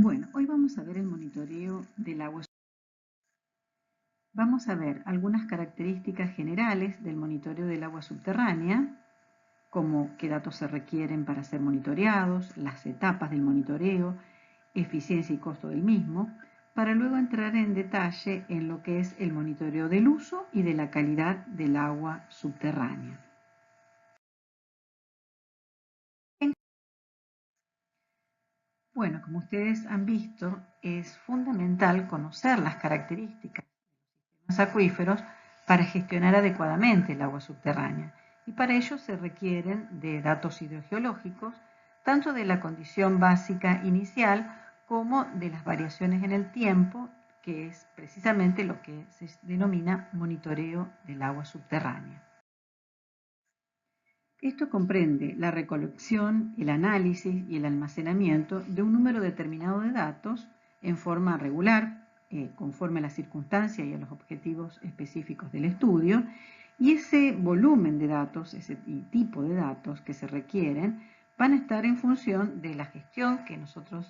Bueno, hoy vamos a ver el monitoreo del agua. Vamos a ver algunas características generales del monitoreo del agua subterránea, como qué datos se requieren para ser monitoreados, las etapas del monitoreo, eficiencia y costo del mismo, para luego entrar en detalle en lo que es el monitoreo del uso y de la calidad del agua subterránea. Bueno, como ustedes han visto, es fundamental conocer las características de los acuíferos para gestionar adecuadamente el agua subterránea. Y para ello se requieren de datos hidrogeológicos, tanto de la condición básica inicial como de las variaciones en el tiempo, que es precisamente lo que se denomina monitoreo del agua subterránea. Esto comprende la recolección, el análisis y el almacenamiento de un número determinado de datos en forma regular, conforme a las circunstancias y a los objetivos específicos del estudio, y ese volumen de datos, ese tipo de datos que se requieren, van a estar en función de la gestión que nosotros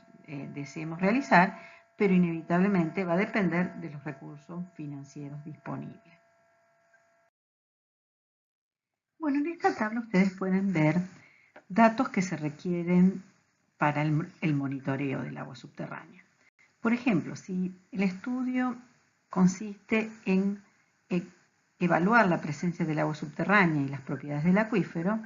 deseemos realizar, pero inevitablemente va a depender de los recursos financieros disponibles. Bueno, en esta tabla ustedes pueden ver datos que se requieren para el monitoreo del agua subterránea. Por ejemplo, si el estudio consiste en evaluar la presencia del agua subterránea y las propiedades del acuífero,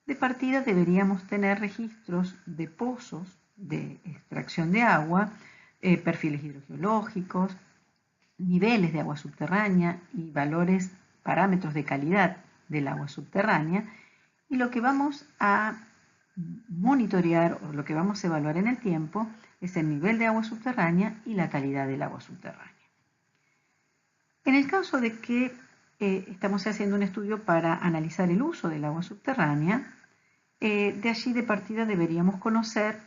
de partida deberíamos tener registros de pozos de extracción de agua, perfiles hidrogeológicos, niveles de agua subterránea y parámetros de calidad del agua subterránea, y lo que vamos a monitorear o lo que vamos a evaluar en el tiempo es el nivel de agua subterránea y la calidad del agua subterránea. En el caso de que estamos haciendo un estudio para analizar el uso del agua subterránea, de allí de partida deberíamos conocer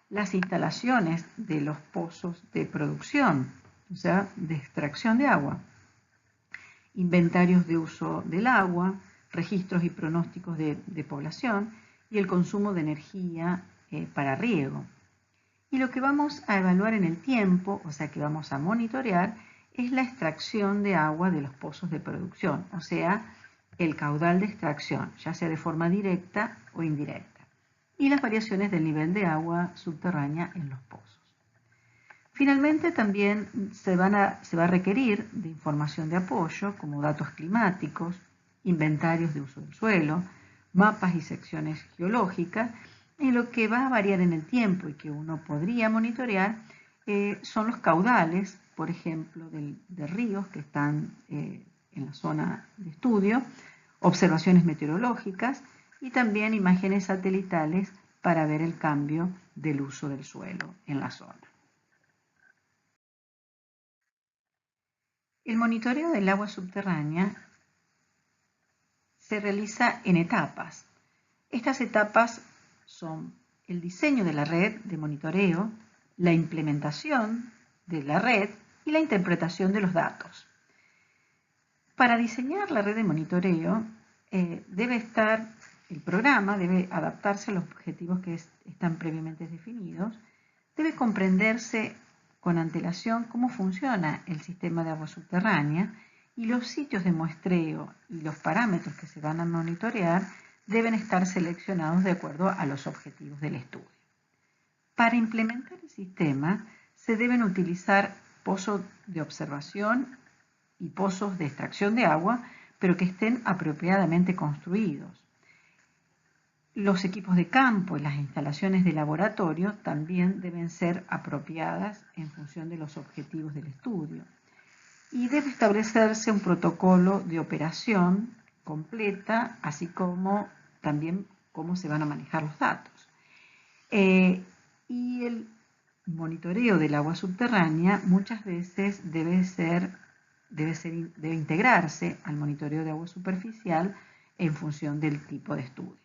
las instalaciones de los pozos de producción, o sea, de extracción de agua, inventarios de uso del agua, registros y pronósticos de población y el consumo de energía para riego. Y lo que vamos a evaluar en el tiempo, o sea que vamos a monitorear, es la extracción de agua de los pozos de producción, o sea, el caudal de extracción, ya sea de forma directa o indirecta, y las variaciones del nivel de agua subterránea en los pozos. Finalmente, también se va a requerir de información de apoyo, como datos climáticos, inventarios de uso del suelo, mapas y secciones geológicas, y lo que va a variar en el tiempo y que uno podría monitorear son los caudales, por ejemplo, de ríos que están en la zona de estudio, observaciones meteorológicas y también imágenes satelitales para ver el cambio del uso del suelo en la zona. El monitoreo del agua subterránea se realiza en etapas. Estas etapas son el diseño de la red de monitoreo, la implementación de la red y la interpretación de los datos. Para diseñar la red de monitoreo, el programa debe adaptarse a los objetivos que están previamente definidos, debe comprenderse con antelación cómo funciona el sistema de agua subterránea y los sitios de muestreo y los parámetros que se van a monitorear deben estar seleccionados de acuerdo a los objetivos del estudio. Para implementar el sistema se deben utilizar pozos de observación y pozos de extracción de agua, pero que estén apropiadamente construidos. Los equipos de campo y las instalaciones de laboratorio también deben ser apropiadas en función de los objetivos del estudio. Y debe establecerse un protocolo de operación completa, así como también cómo se van a manejar los datos. Y el monitoreo del agua subterránea muchas veces debe integrarse al monitoreo de agua superficial en función del tipo de estudio.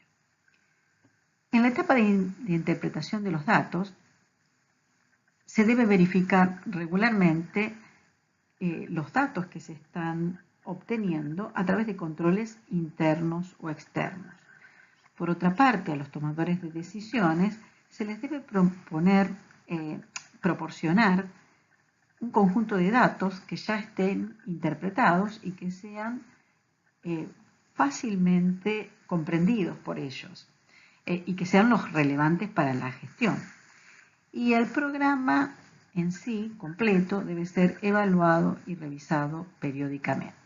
En la etapa de interpretación de los datos, se debe verificar regularmente los datos que se están obteniendo a través de controles internos o externos. Por otra parte, a los tomadores de decisiones se les debe proponer proporcionar un conjunto de datos que ya estén interpretados y que sean fácilmente comprendidos por ellos y que sean los relevantes para la gestión. Y el programa en sí, completo, debe ser evaluado y revisado periódicamente.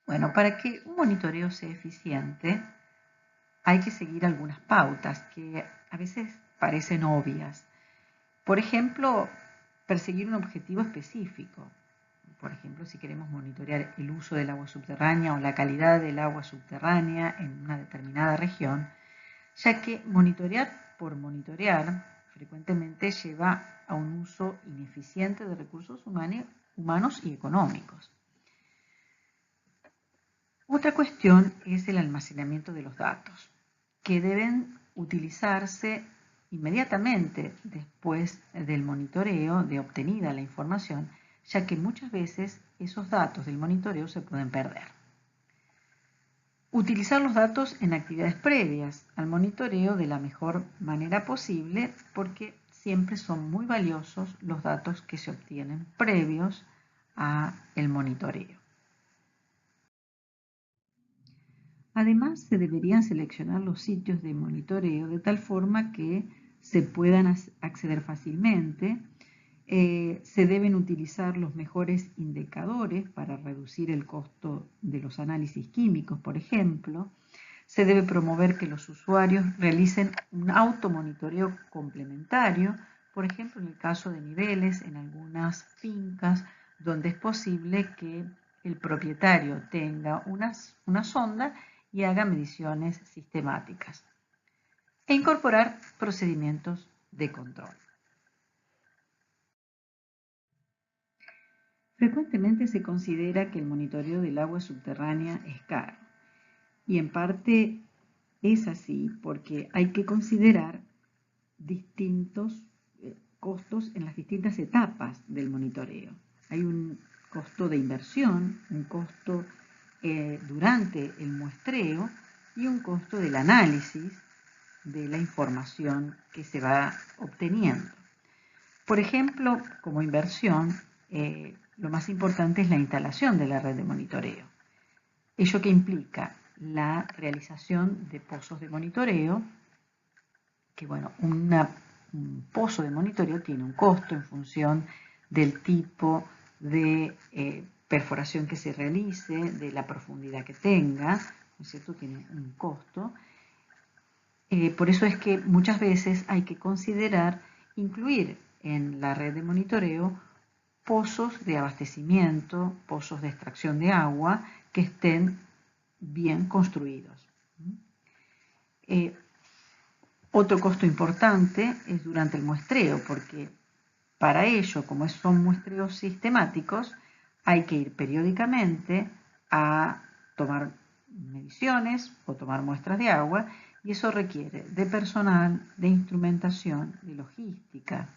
Bueno, para que un monitoreo sea eficiente, hay que seguir algunas pautas que a veces parecen obvias. Por ejemplo, perseguir un objetivo específico. Por ejemplo, si queremos monitorear el uso del agua subterránea o la calidad del agua subterránea en una determinada región, ya que monitorear por monitorear frecuentemente lleva a un uso ineficiente de recursos humanos y económicos. Otra cuestión es el almacenamiento de los datos, que deben utilizarse inmediatamente después del monitoreo de obtenida la información, ya que muchas veces esos datos del monitoreo se pueden perder. Utilizar los datos en actividades previas al monitoreo de la mejor manera posible, porque siempre son muy valiosos los datos que se obtienen previos al monitoreo. Además, se deberían seleccionar los sitios de monitoreo de tal forma que se puedan acceder fácilmente. Se deben utilizar los mejores indicadores para reducir el costo de los análisis químicos, por ejemplo. Se debe promover que los usuarios realicen un automonitoreo complementario, por ejemplo, en el caso de niveles en algunas fincas donde es posible que el propietario tenga una sonda y haga mediciones sistemáticas. E incorporar procedimientos de control. Frecuentemente se considera que el monitoreo del agua subterránea es caro. Y en parte es así porque hay que considerar distintos costos en las distintas etapas del monitoreo. Hay un costo de inversión, un costo durante el muestreo y un costo del análisis de la información que se va obteniendo. Por ejemplo, como inversión, lo más importante es la instalación de la red de monitoreo. Ello que implica la realización de pozos de monitoreo, que bueno, un pozo de monitoreo tiene un costo en función del tipo de perforación que se realice, de la profundidad que tenga, ¿no es cierto? Tiene un costo. Por eso es que muchas veces hay que considerar incluir en la red de monitoreo pozos de abastecimiento, pozos de extracción de agua que estén bien construidos. Otro costo importante es durante el muestreo, porque para ello, como son muestreos sistemáticos, hay que ir periódicamente a tomar mediciones o tomar muestras de agua, y eso requiere de personal, de instrumentación, de logística.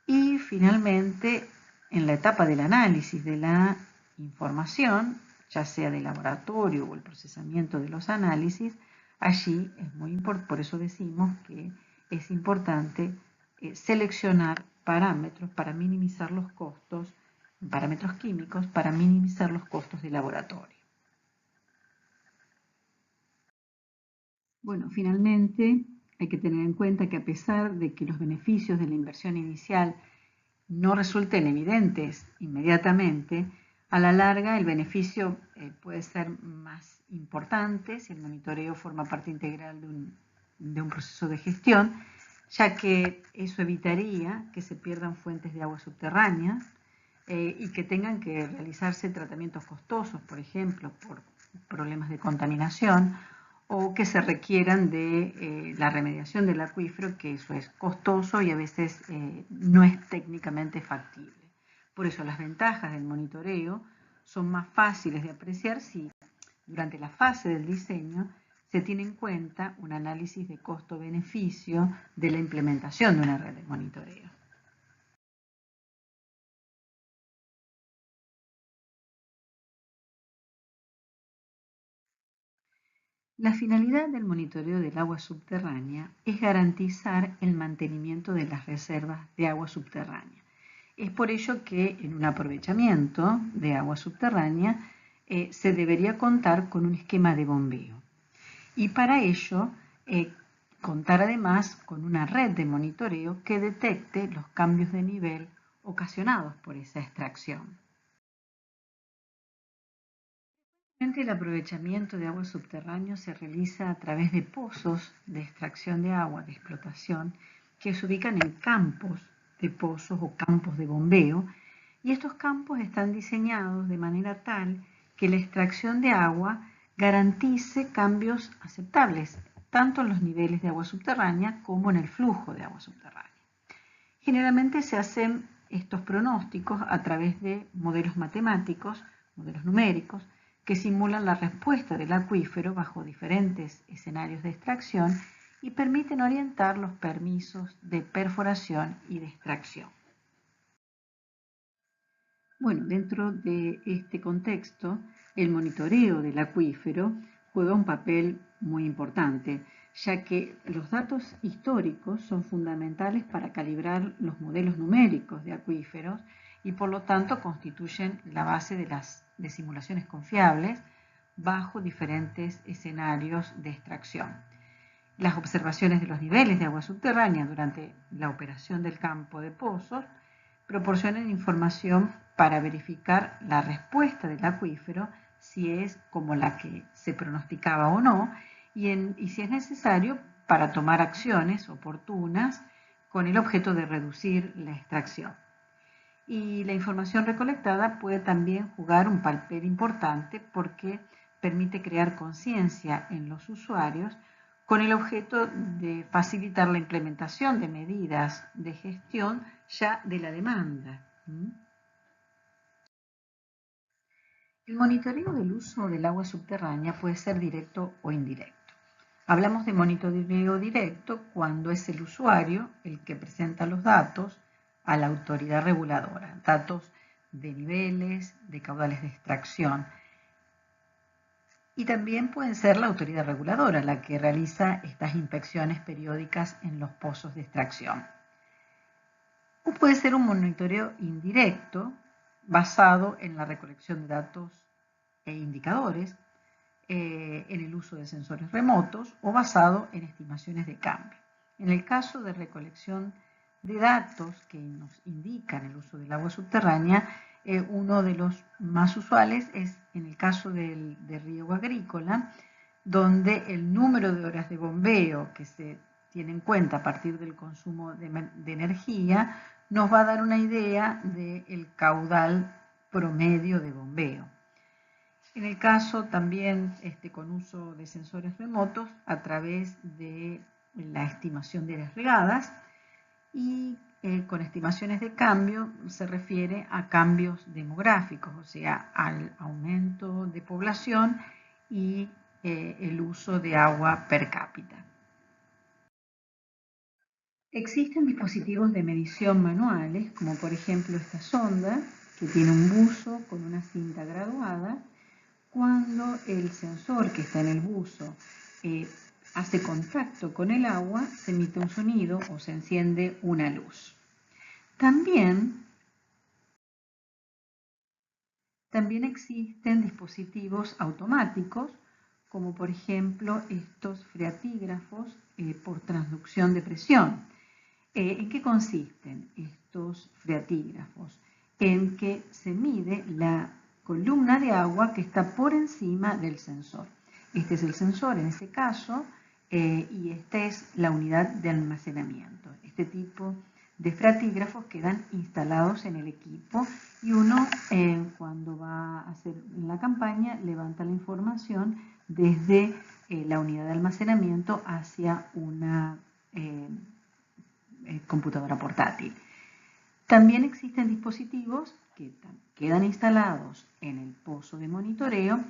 Y finalmente, en la etapa del análisis de la información, ya sea del laboratorio o el procesamiento de los análisis, allí es muy importante, por eso decimos que es importante seleccionar parámetros para minimizar los costos, parámetros químicos para minimizar los costos de laboratorio. Bueno, finalmente hay que tener en cuenta que a pesar de que los beneficios de la inversión inicial no resulten evidentes inmediatamente, a la larga el beneficio puede ser más importante si el monitoreo forma parte integral de un proceso de gestión, ya que eso evitaría que se pierdan fuentes de agua subterráneas y que tengan que realizarse tratamientos costosos, por ejemplo, por problemas de contaminación, o que se requieran de la remediación del acuífero, que eso es costoso y a veces no es técnicamente factible. Por eso las ventajas del monitoreo son más fáciles de apreciar si durante la fase del diseño se tiene en cuenta un análisis de costo-beneficio de la implementación de una red de monitoreo. La finalidad del monitoreo del agua subterránea es garantizar el mantenimiento de las reservas de agua subterránea. Es por ello que en un aprovechamiento de agua subterránea se debería contar con un esquema de bombeo. Y para ello, contar además con una red de monitoreo que detecte los cambios de nivel ocasionados por esa extracción. El aprovechamiento de agua subterráneo se realiza a través de pozos de extracción de agua de explotación que se ubican en campos de pozos o campos de bombeo, y estos campos están diseñados de manera tal que la extracción de agua garantice cambios aceptables, tanto en los niveles de agua subterránea como en el flujo de agua subterránea. Generalmente se hacen estos pronósticos a través de modelos matemáticos, modelos numéricos, que simulan la respuesta del acuífero bajo diferentes escenarios de extracción y permiten orientar los permisos de perforación y de extracción. Bueno, dentro de este contexto, el monitoreo del acuífero juega un papel muy importante, ya que los datos históricos son fundamentales para calibrar los modelos numéricos de acuíferos y por lo tanto constituyen la base de simulaciones confiables bajo diferentes escenarios de extracción. Las observaciones de los niveles de agua subterránea durante la operación del campo de pozos proporcionan información para verificar la respuesta del acuífero, si es como la que se pronosticaba o no, y si es necesario para tomar acciones oportunas con el objeto de reducir la extracción. Y la información recolectada puede también jugar un papel importante porque permite crear conciencia en los usuarios con el objeto de facilitar la implementación de medidas de gestión ya de la demanda. El monitoreo del uso del agua subterránea puede ser directo o indirecto. Hablamos de monitoreo directo cuando es el usuario el que presenta los datos a la autoridad reguladora, datos de niveles, de caudales de extracción. Y también puede ser la autoridad reguladora la que realiza estas inspecciones periódicas en los pozos de extracción. O puede ser un monitoreo indirecto basado en la recolección de datos e indicadores, en el uso de sensores remotos o basado en estimaciones de cambio. En el caso de recolección de datos que nos indican el uso del agua subterránea, uno de los más usuales es en el caso del riego agrícola, donde el número de horas de bombeo que se tiene en cuenta a partir del consumo de energía nos va a dar una idea del caudal promedio de bombeo. En el caso también con uso de sensores remotos a través de la estimación de las regadas, y con estimaciones de cambio se refiere a cambios demográficos, o sea, al aumento de población y el uso de agua per cápita. Existen dispositivos de medición manuales, como por ejemplo esta sonda, que tiene un buzo con una cinta graduada. Cuando el sensor que está en el buzo hace contacto con el agua, se emite un sonido o se enciende una luz. También existen dispositivos automáticos, como por ejemplo estos freatígrafos por transducción de presión. ¿En qué consisten estos freatígrafos? En que se mide la columna de agua que está por encima del sensor. Este es el sensor en este caso y esta es la unidad de almacenamiento. Este tipo de freatígrafos quedan instalados en el equipo y uno cuando va a hacer la campaña levanta la información desde la unidad de almacenamiento hacia una computadora portátil. También existen dispositivos que quedan instalados en el pozo de monitoreo,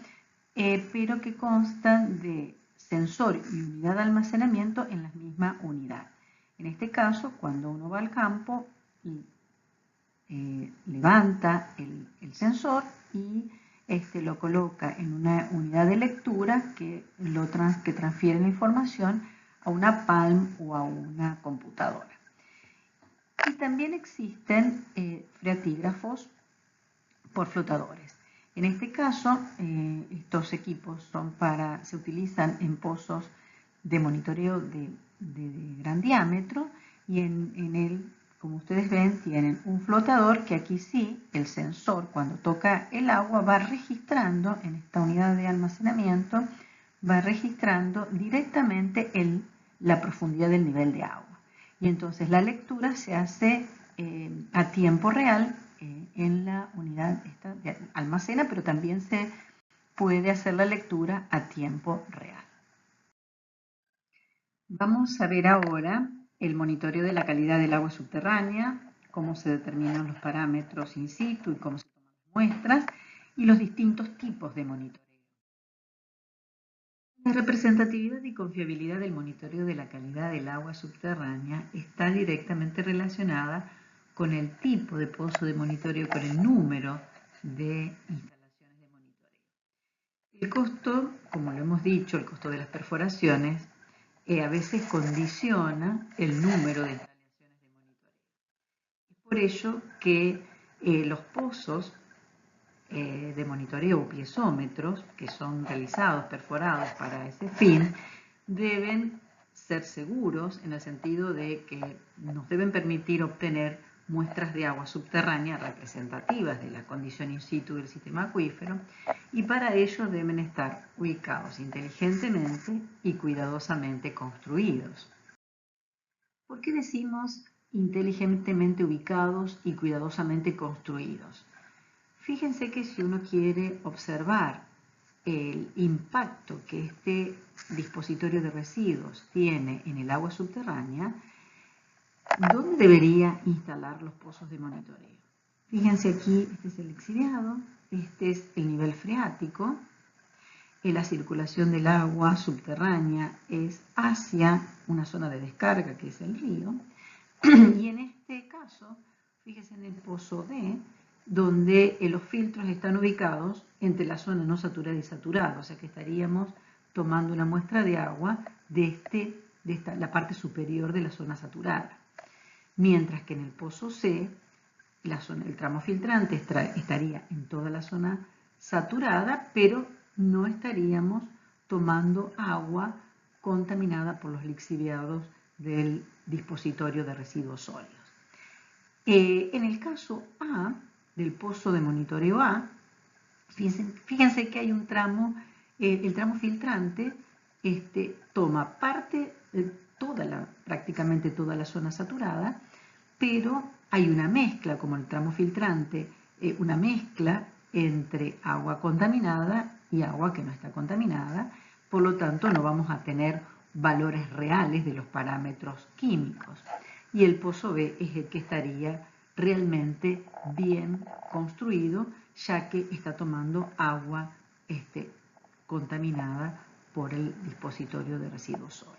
pero que constan de sensor y unidad de almacenamiento en la misma unidad. En este caso, cuando uno va al campo y levanta el sensor y lo coloca en una unidad de lectura que transfiere la información a una Palm o a una computadora. Y también existen freatígrafos por flotadores. En este caso, estos equipos se utilizan en pozos de monitoreo de gran diámetro y en él, como ustedes ven, tienen un flotador que aquí sí, el sensor cuando toca el agua va registrando en esta unidad de almacenamiento, va registrando directamente la profundidad del nivel de agua. Y entonces la lectura se hace a tiempo real en la unidad de almacena, pero también se puede hacer la lectura a tiempo real. Vamos a ver ahora el monitoreo de la calidad del agua subterránea, cómo se determinan los parámetros in situ y cómo se toman las muestras, y los distintos tipos de monitoreo. La representatividad y confiabilidad del monitoreo de la calidad del agua subterránea está directamente relacionada con el tipo de pozo de monitoreo, con el número de instalaciones de monitoreo. El costo, como lo hemos dicho, el costo de las perforaciones, a veces condiciona el número de instalaciones de monitoreo. Es por ello que los pozos de monitoreo o piezómetros, que son realizados, perforados para ese fin, deben ser seguros en el sentido de que nos deben permitir obtener muestras de agua subterránea representativas de la condición in situ del sistema acuífero, y para ello deben estar ubicados inteligentemente y cuidadosamente construidos. ¿Por qué decimos inteligentemente ubicados y cuidadosamente construidos? Fíjense que si uno quiere observar el impacto que este dispositorio de residuos tiene en el agua subterránea, ¿dónde debería instalar los pozos de monitoreo? Fíjense aquí, este es el lixiviado, este es el nivel freático, la circulación del agua subterránea es hacia una zona de descarga que es el río, y en este caso, fíjense en el pozo D, donde los filtros están ubicados entre la zona no saturada y saturada, o sea que estaríamos tomando una muestra de agua de la parte superior de la zona saturada. Mientras que en el pozo C, el tramo filtrante estaría en toda la zona saturada, pero no estaríamos tomando agua contaminada por los lixiviados del dispositorio de residuos sólidos. En el caso A, del pozo de monitoreo A, fíjense que hay un tramo, el tramo filtrante toma parte de prácticamente toda la zona saturada, pero hay una mezcla, como el tramo filtrante, una mezcla entre agua contaminada y agua que no está contaminada, por lo tanto no vamos a tener valores reales de los parámetros químicos. Y el pozo B es el que estaría realmente bien construido, ya que está tomando agua contaminada por el dispositorio de residuos sólidos.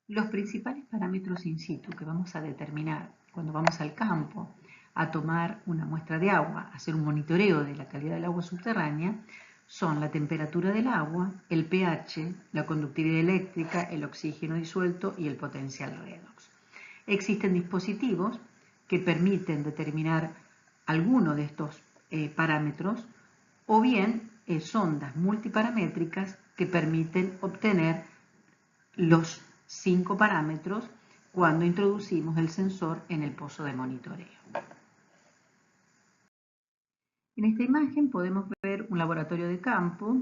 Los principales parámetros in situ que vamos a determinar cuando vamos al campo a tomar una muestra de agua, a hacer un monitoreo de la calidad del agua subterránea, son la temperatura del agua, el pH, la conductividad eléctrica, el oxígeno disuelto y el potencial redox. Existen dispositivos que permiten determinar alguno de estos parámetros, o bien sondas multiparamétricas que permiten obtener los 5 parámetros cuando introducimos el sensor en el pozo de monitoreo. En esta imagen podemos ver un laboratorio de campo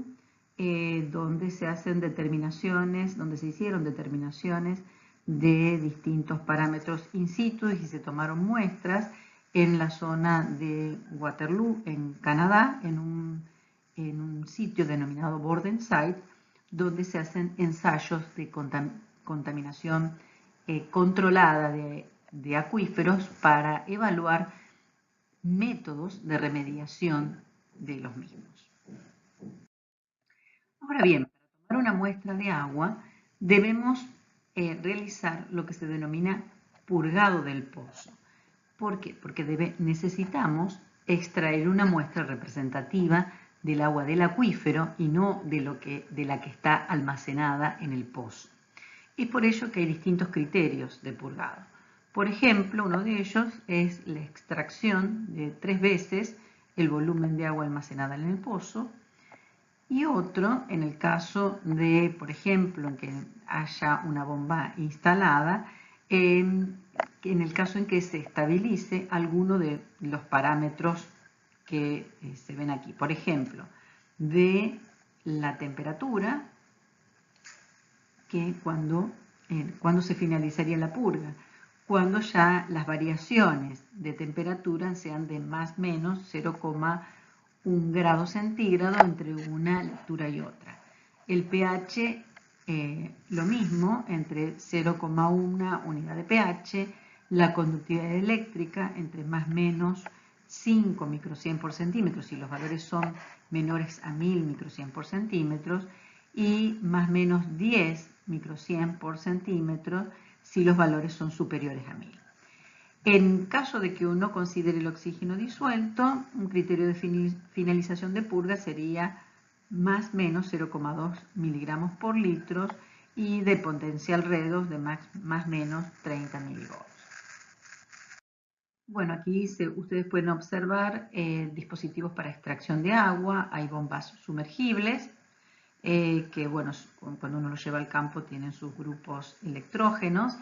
donde se hacen determinaciones, donde se hicieron determinaciones de distintos parámetros in situ y se tomaron muestras en la zona de Waterloo, en Canadá, en un sitio denominado Borden Site, donde se hacen ensayos de contaminación controlada de acuíferos para evaluar métodos de remediación de los mismos. Ahora bien, para tomar una muestra de agua debemos realizar lo que se denomina purgado del pozo. ¿Por qué? Porque necesitamos extraer una muestra representativa del agua del acuífero y no de la que está almacenada en el pozo. Es por ello que hay distintos criterios de purgado. Por ejemplo, uno de ellos es la extracción de 3 veces el volumen de agua almacenada en el pozo, y otro en el caso de, por ejemplo, en que haya una bomba instalada, en el caso en que se estabilice alguno de los parámetros que se ven aquí. Por ejemplo, de la temperatura, que cuando se finalizaría la purga, cuando ya las variaciones de temperatura sean de más o menos 0,1 grado centígrado entre una lectura y otra. El pH, lo mismo, entre 0,1 unidad de pH, la conductividad eléctrica entre más o menos 5 microsien por centímetro, si los valores son menores a 1000 microsien por centímetros, y más o menos 10 microsien por centímetro si los valores son superiores a 1000. En caso de que uno considere el oxígeno disuelto, un criterio de finalización de purga sería más o menos 0,2 miligramos por litro y de potencial redox de más o menos 30 milivolts. Bueno, aquí ustedes pueden observar dispositivos para extracción de agua, hay bombas sumergibles, que bueno, cuando uno los lleva al campo tienen sus grupos electrógenos,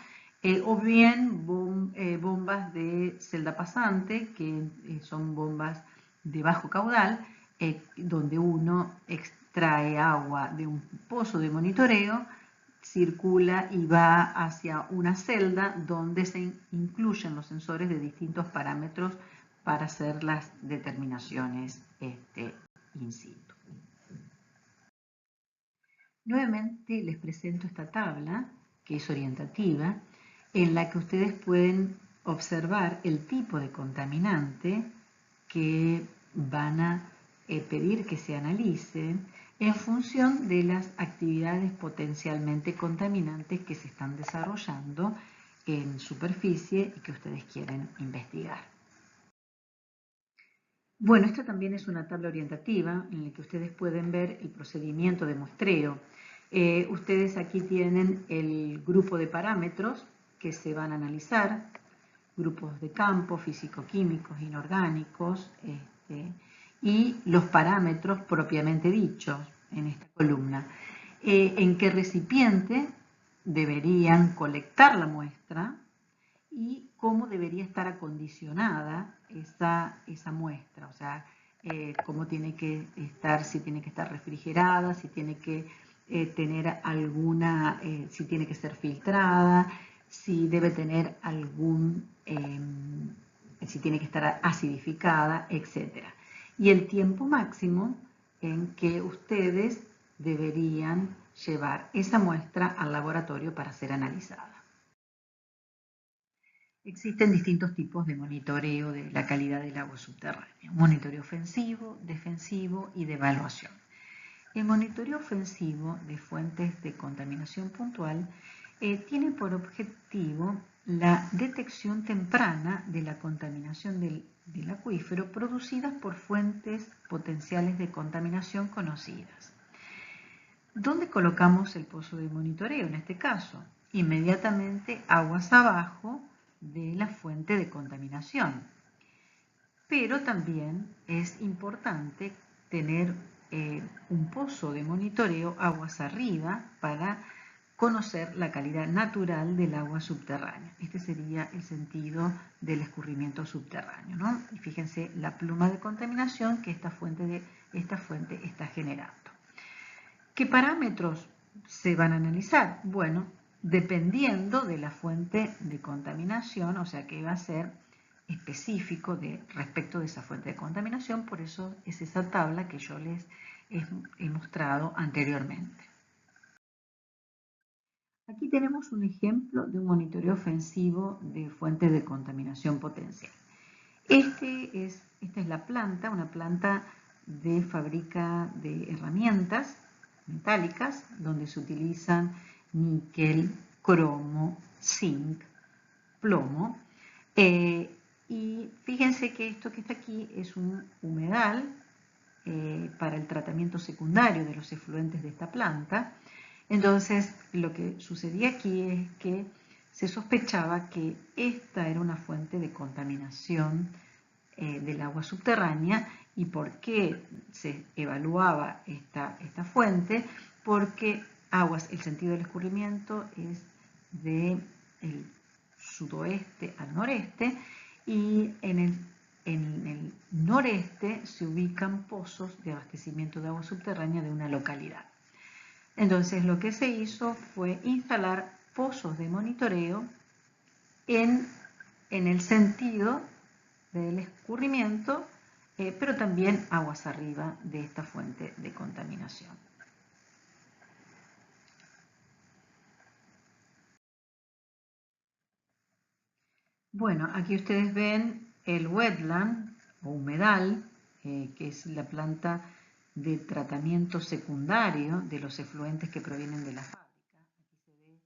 o bien bombas de celda pasante, que son bombas de bajo caudal, donde uno extrae agua de un pozo de monitoreo, circula y va hacia una celda donde se incluyen los sensores de distintos parámetros para hacer las determinaciones in situ. Nuevamente les presento esta tabla, que es orientativa, en la que ustedes pueden observar el tipo de contaminante que van a pedir que se analice en función de las actividades potencialmente contaminantes que se están desarrollando en superficie y que ustedes quieren investigar. Bueno, esta también es una tabla orientativa en la que ustedes pueden ver el procedimiento de muestreo. Ustedes aquí tienen el grupo de parámetros que se van a analizar, grupos de campo, físico-químicos, inorgánicos, y los parámetros propiamente dichos en esta columna. En qué recipiente deberían colectar la muestra y cómo debería estar acondicionada esa muestra, o sea, cómo tiene que estar, si tiene que estar refrigerada, si tiene que tener alguna, si tiene que ser filtrada, si debe tener si tiene que estar acidificada, etc. Y el tiempo máximo en que ustedes deberían llevar esa muestra al laboratorio para ser analizada. Existen distintos tipos de monitoreo de la calidad del agua subterránea, monitoreo ofensivo, defensivo y de evaluación. El monitoreo ofensivo de fuentes de contaminación puntual tiene por objetivo la detección temprana de la contaminación del acuífero producidas por fuentes potenciales de contaminación conocidas. ¿Dónde colocamos el pozo de monitoreo en este caso? Inmediatamente aguas abajo de la fuente de contaminación. Pero también es importante tener un pozo de monitoreo aguas arriba para conocer la calidad natural del agua subterránea. Este sería el sentido del escurrimiento subterráneo, ¿no? Y fíjense la pluma de contaminación que esta fuente está generando. ¿Qué parámetros se van a analizar? Bueno, dependiendo de la fuente de contaminación, o sea que va a ser específico respecto de esa fuente de contaminación, por eso es esa tabla que yo les he mostrado anteriormente. Aquí tenemos un ejemplo de un monitoreo ofensivo de fuentes de contaminación potencial. Esta es la planta, una planta de fábrica de herramientas metálicas, donde se utilizan níquel, cromo, zinc, plomo. Y fíjense que esto que está aquí es un humedal para el tratamiento secundario de los efluentes de esta planta. Entonces, lo que sucedía aquí es que se sospechaba que esta era una fuente de contaminación del agua subterránea. ¿Y por qué se evaluaba esta fuente? Porque el sentido del escurrimiento es del sudoeste al noreste, y en el noreste se ubican pozos de abastecimiento de agua subterránea de una localidad. Entonces lo que se hizo fue instalar pozos de monitoreo en el sentido del escurrimiento, pero también aguas arriba de esta fuente de contaminación. Bueno, aquí ustedes ven el wetland o humedal, que es la planta de tratamiento secundario de los efluentes que provienen de la fábrica. Aquí se ve el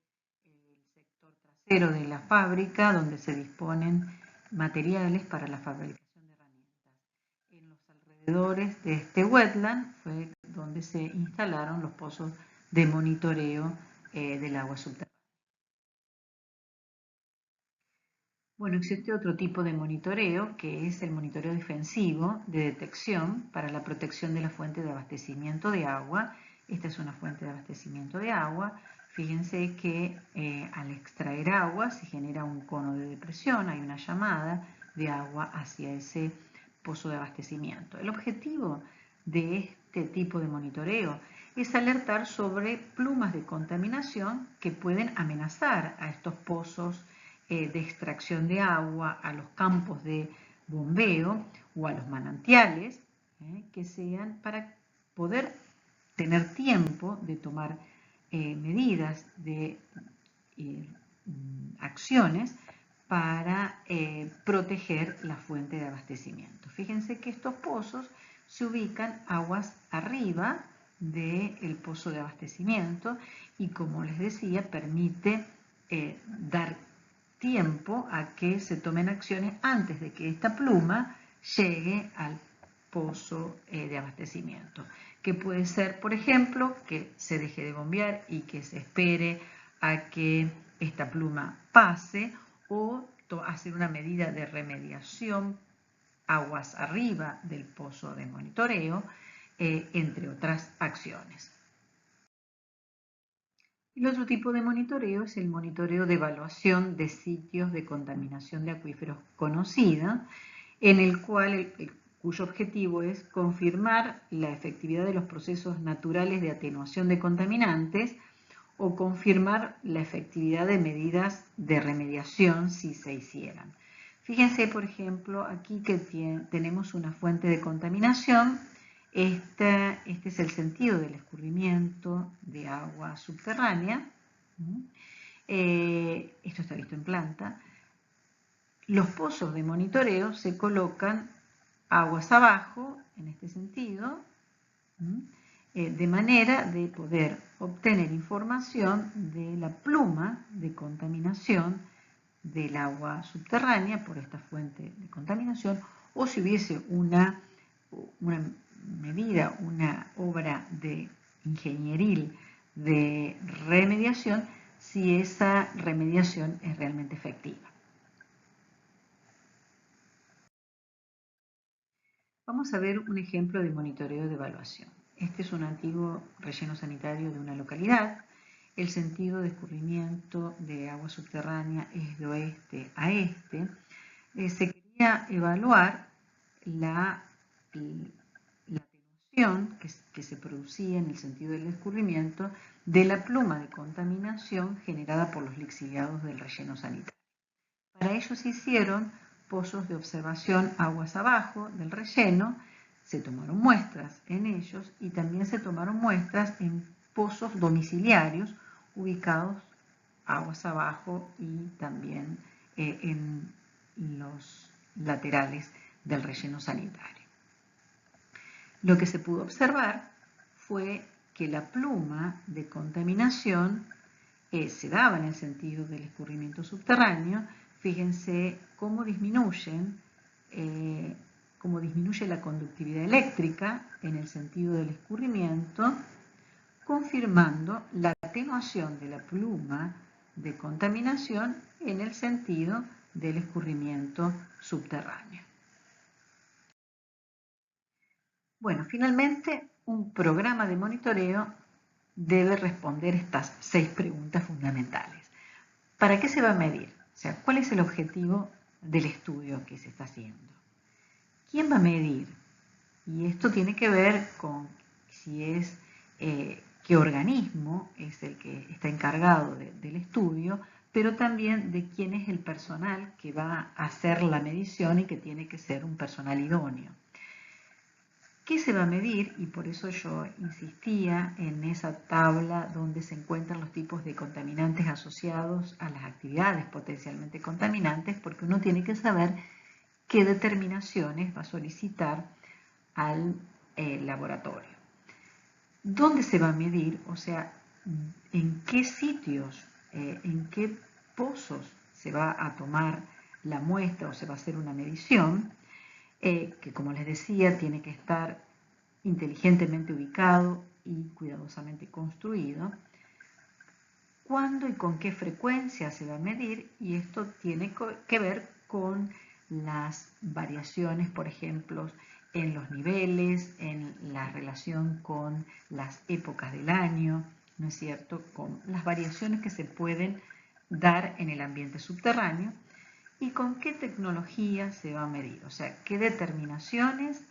sector trasero de la fábrica, donde se disponen materiales para la fabricación de herramientas. En los alrededores de este wetland fue donde se instalaron los pozos de monitoreo del agua subterránea. Bueno, existe otro tipo de monitoreo, que es el monitoreo defensivo de detección para la protección de la fuente de abastecimiento de agua. Esta es una fuente de abastecimiento de agua. Fíjense que al extraer agua se genera un cono de depresión, hay una llamada de agua hacia ese pozo de abastecimiento. El objetivo de este tipo de monitoreo es alertar sobre plumas de contaminación que pueden amenazar a estos pozos de extracción de agua, a los campos de bombeo o a los manantiales, que sean para poder tener tiempo de tomar medidas de acciones para proteger la fuente de abastecimiento. Fíjense que estos pozos se ubican aguas arriba del pozo de abastecimiento y, como les decía, permite dar tiempo a que se tomen acciones antes de que esta pluma llegue al pozo de abastecimiento, que puede ser, por ejemplo, que se deje de bombear y que se espere a que esta pluma pase, o hacer una medida de remediación aguas arriba del pozo de monitoreo, entre otras acciones. El otro tipo de monitoreo es el monitoreo de evaluación de sitios de contaminación de acuíferos conocida, en el cual cuyo objetivo es confirmar la efectividad de los procesos naturales de atenuación de contaminantes o confirmar la efectividad de medidas de remediación si se hicieran. Fíjense, por ejemplo, aquí que tenemos una fuente de contaminación. Este es el sentido del escurrimiento de agua subterránea. Esto está visto en planta. Los pozos de monitoreo se colocan aguas abajo, en este sentido, de manera de poder obtener información de la pluma de contaminación del agua subterránea por esta fuente de contaminación, o si hubiese una medida, una obra de ingenieril de remediación, si esa remediación es realmente efectiva. Vamos a ver un ejemplo de monitoreo de evaluación. Este es un antiguo relleno sanitario de una localidad. El sentido de escurrimiento de agua subterránea es de oeste a este. Se quería evaluar la atenuación que se producía en el sentido del escurrimiento de la pluma de contaminación generada por los lixiviados del relleno sanitario. Para ello se hicieron pozos de observación aguas abajo del relleno, se tomaron muestras en ellos y también se tomaron muestras en pozos domiciliarios ubicados aguas abajo y también en los laterales del relleno sanitario. Lo que se pudo observar fue que la pluma de contaminación se daba en el sentido del escurrimiento subterráneo. fíjense cómo disminuye la conductividad eléctrica en el sentido del escurrimiento, confirmando la atenuación de la pluma de contaminación en el sentido del escurrimiento subterráneo. Bueno, finalmente, un programa de monitoreo debe responder estas 6 preguntas fundamentales. ¿Para qué se va a medir? O sea, ¿cuál es el objetivo del estudio que se está haciendo? ¿Quién va a medir? Y esto tiene que ver con si es qué organismo es el que está encargado del estudio, pero también de quién es el personal que va a hacer la medición y que tiene que ser un personal idóneo. ¿Qué se va a medir? Y por eso yo insistía en esa tabla donde se encuentran los tipos de contaminantes asociados a las actividades potencialmente contaminantes, porque uno tiene que saber qué determinaciones va a solicitar al laboratorio. ¿Dónde se va a medir? O sea, en qué sitios, en qué pozos se va a tomar la muestra o se va a hacer una medición, que como les decía tiene que estar inteligentemente ubicado y cuidadosamente construido. ¿Cuándo y con qué frecuencia se va a medir? Y esto tiene que ver con las variaciones, por ejemplo, en los niveles, en la relación con las épocas del año, ¿no es cierto?, con las variaciones que se pueden dar en el ambiente subterráneo y con qué tecnología se va a medir, o sea, qué determinaciones,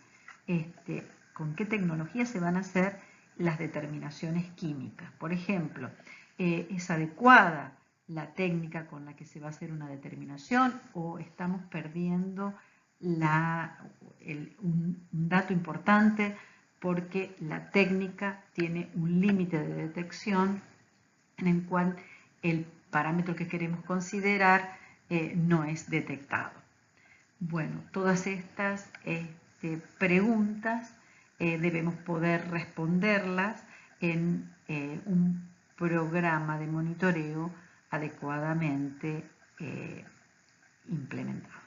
con qué tecnología se van a hacer las determinaciones químicas. Por ejemplo, ¿es adecuada la técnica con la que se va a hacer una determinación o estamos perdiendo un dato importante porque la técnica tiene un límite de detección en el cual el parámetro que queremos considerar no es detectado? Bueno, todas estas preguntas debemos poder responderlas en un programa de monitoreo adecuadamente implementado.